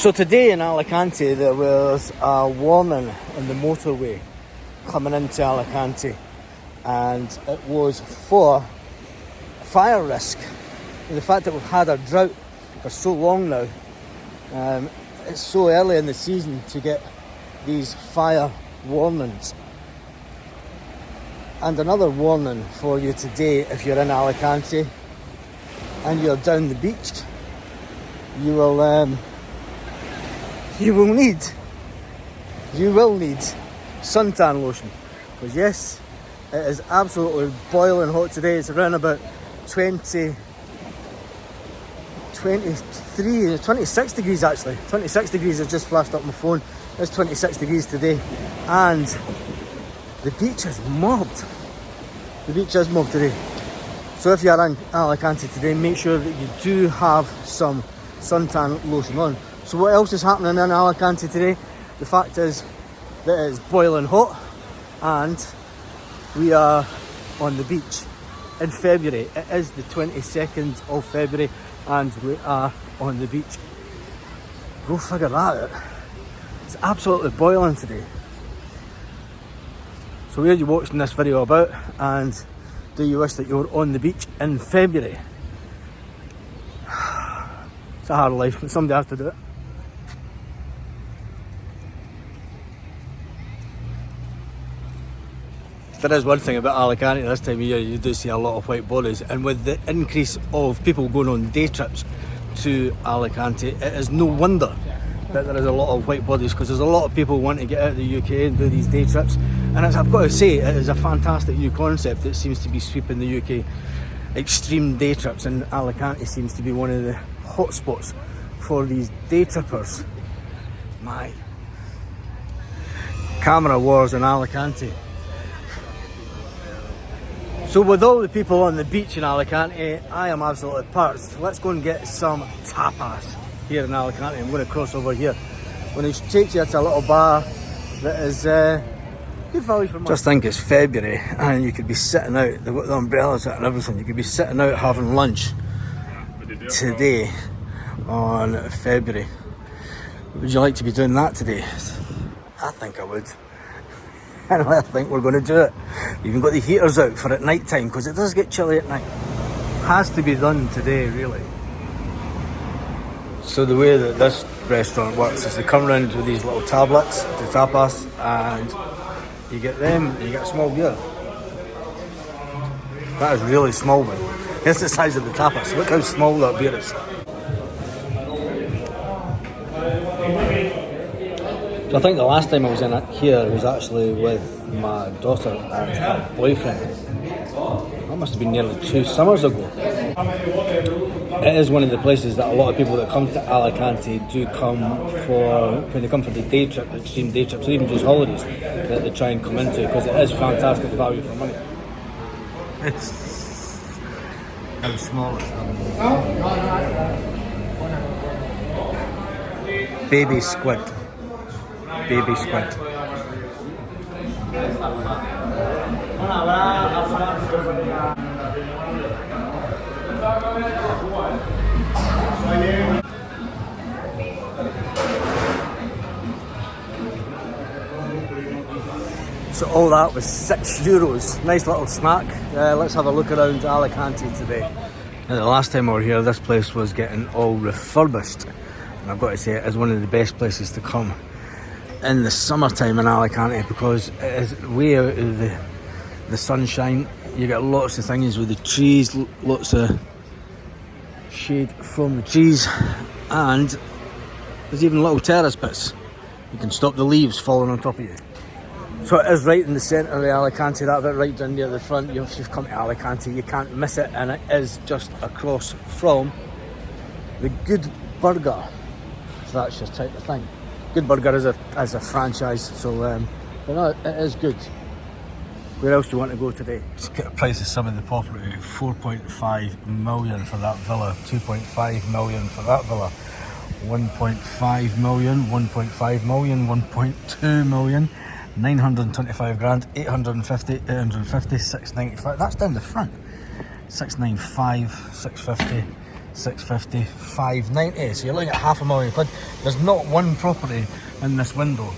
So today in Alicante there was a warning in the motorway coming into Alicante, and it was for fire risk. And the fact that we've had a drought for so long now, it's so early in the season to get these fire warnings. And another warning for you today: if you're in Alicante and you're down the beach, you will need suntan lotion, because yes, it is absolutely boiling hot today. It's around about 26 degrees actually. 26 degrees has just flashed up my phone. It's 26 degrees today, and the beach is mobbed. The beach is mobbed today. So if you're in Alicante today, make sure that you do have some suntan lotion on. So what else is happening in Alicante today? The fact is that it's boiling hot, and we are on the beach in February. It is the 22nd of February and we are on the beach. Go figure that out. It's absolutely boiling today. So where are you watching this video about, and do you wish that you were on the beach in February? It's a hard life, but somebody has to do it. There is one thing about Alicante this time of year: you do see a lot of white bodies, and with the increase of people going on day trips to Alicante, it is no wonder that there is a lot of white bodies, because there's a lot of people wanting to get out of the UK and do these day trips. And as I've got to say, it is a fantastic new concept that seems to be sweeping the UK. Extreme day trips, and Alicante seems to be one of the hotspots for these day trippers. My camera wars in Alicante. So with all the people on the beach in Alicante, I am absolutely parched. Let's go and get some tapas here in Alicante. I'm going to cross over here. I'm going to take you to a little bar that is good value for money. Just think it's February and you could be sitting out, they've got the umbrellas out and everything, you could be sitting out having lunch today on February. Would you like to be doing that today? I think I would. And I think we're going to do it. We've even got the heaters out for at night time, because it does get chilly at night. Has to be done today, really. So the way that this restaurant works is they come around with these little tablets, the tapas, and you get them and you get a small beer. That is really small, man. It's the size of the tapas. Look how small that beer is. So I think the last time I was in here was actually with my daughter and her boyfriend. That must have been nearly 2 summers ago. It is one of the places that a lot of people that come to Alicante do come for, when they come for the day trip, the extreme day trips, or even just holidays, that they try and come into, because it is fantastic value for money. It's how small it's done. Baby squid. Baby squid. So all that was €6. Nice little snack. Let's have a look around Alicante today. Now, the last time I was here, this place was getting all refurbished, and I've got to say it is one of the best places to come in the summertime in Alicante, because it is way out of the sunshine. You get lots of things with the trees, lots of shade from the trees, and there's even little terrace bits. You can stop the leaves falling on top of you. So it is right in the centre of Alicante, that bit right down near the front. If you've come to Alicante, you can't miss it, and it is just across from the Good Burger, if that's your type of thing. Good Burger is a franchise, so but no, it is good. Where else do you want to go today? Let's get a price of some of the property. 4.5 million for that villa, 2.5 million for that villa, 1.5 million, 1.5 million, 1.2 million, 925 grand, 850, 850, 695. That's down the front. 695, 650, 650, 590. So you're looking at £500,000. There's not one property in this window.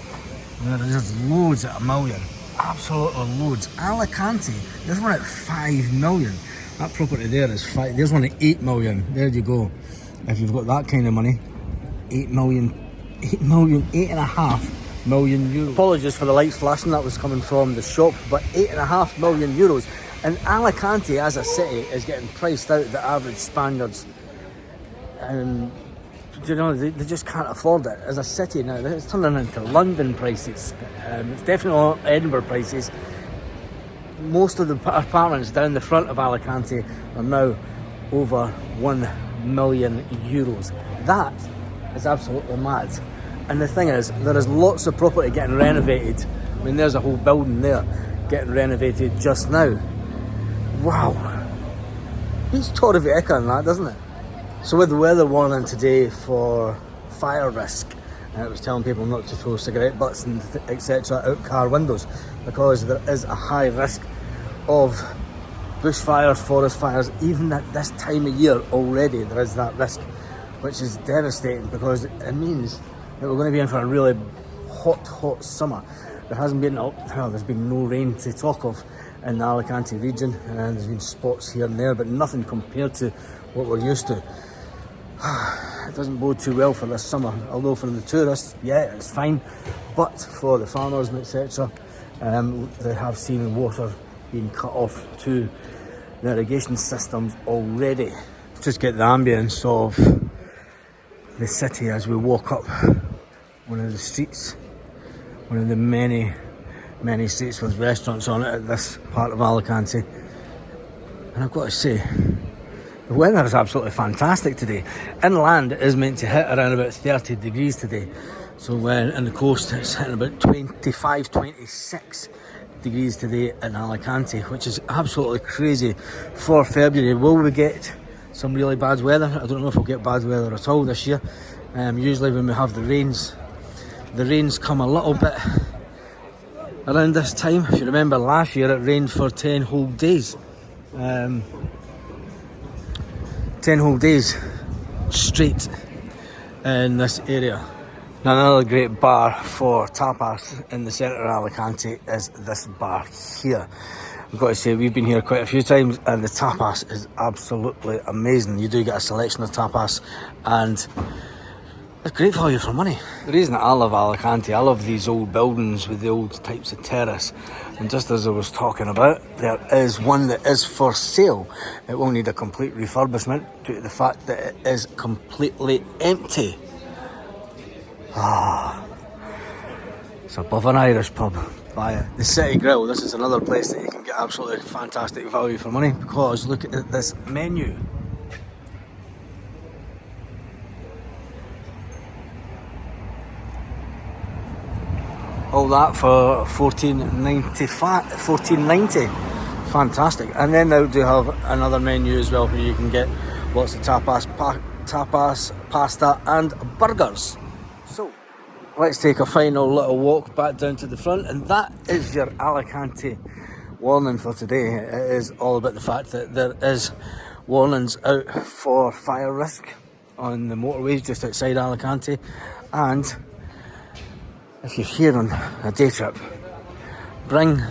There's just loads at £1 million. Absolutely loads. Alicante, there's one at 5 million. That property there is 5. There's one at 8 million. There you go. If you've got that kind of money, 8 million, 8.5 million euros. Apologies for the lights flashing, that was coming from the shop, but 8.5 million euros. And Alicante as a city is getting priced out the average Spaniards. You know, they just can't afford it as a city now. It's turning into London prices. It's definitely not Edinburgh prices. Most of the apartments down the front of Alicante are now over 1 million euros. That is absolutely mad. And the thing is, there is lots of property getting renovated. I mean, there's a whole building there getting renovated just now. Wow. Beats Torrevieja on that, doesn't it? So with the weather warning today for fire risk, it was telling people not to throw cigarette butts and etc. out car windows because there is a high risk of bushfires, forest fires. Even at this time of year already there is that risk, which is devastating because it means that we're going to be in for a really hot summer. There hasn't been, there's been no rain to talk of in the Alicante region, and there's been spots here and there, but nothing compared to what we're used to. It doesn't bode too well for this summer, although for the tourists, yeah, it's fine, but for the farmers and etc., they have seen water being cut off to the irrigation systems already. Just get the ambience of the city as we walk up one of the streets, one of the many streets with restaurants on it at this part of Alicante. And I've got to say, the weather is absolutely fantastic today. Inland it is meant to hit around about 30 degrees today. So when in the coast it's hitting about 25, 26 degrees today in Alicante, which is absolutely crazy for February. Will we get some really bad weather? I don't know if we'll get bad weather at all this year. Usually when we have the rains come a little bit around this time. If you remember last year it rained for 10 whole days. 10 whole days straight in this area. Now, another great bar for tapas in the centre of Alicante is this bar here. I've got to say, we've been here quite a few times and the tapas is absolutely amazing. You do get a selection of tapas and it's great value for money. The reason I love Alicante, I love these old buildings with the old types of terrace. And just as I was talking about, there is one that is for sale. It will need a complete refurbishment due to the fact that it is completely empty. It's above an Irish pub. Buy it. The City Grill, this is another place that you can get absolutely fantastic value for money because look at this menu. All that for $14.90. Fantastic. And then they do have another menu as well where you can get lots of tapas, pasta and burgers. So let's take a final little walk back down to the front, and that is your Alicante warning for today. It is all about the fact that there is warnings out for fire risk on the motorways just outside Alicante, and if you're here on a day trip, bring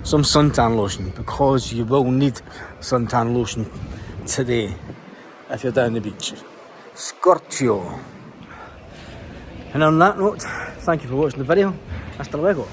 some suntan lotion because you will need suntan lotion today if you're down the beach. Scorchio. And on that note, thank you for watching the video. Hasta luego.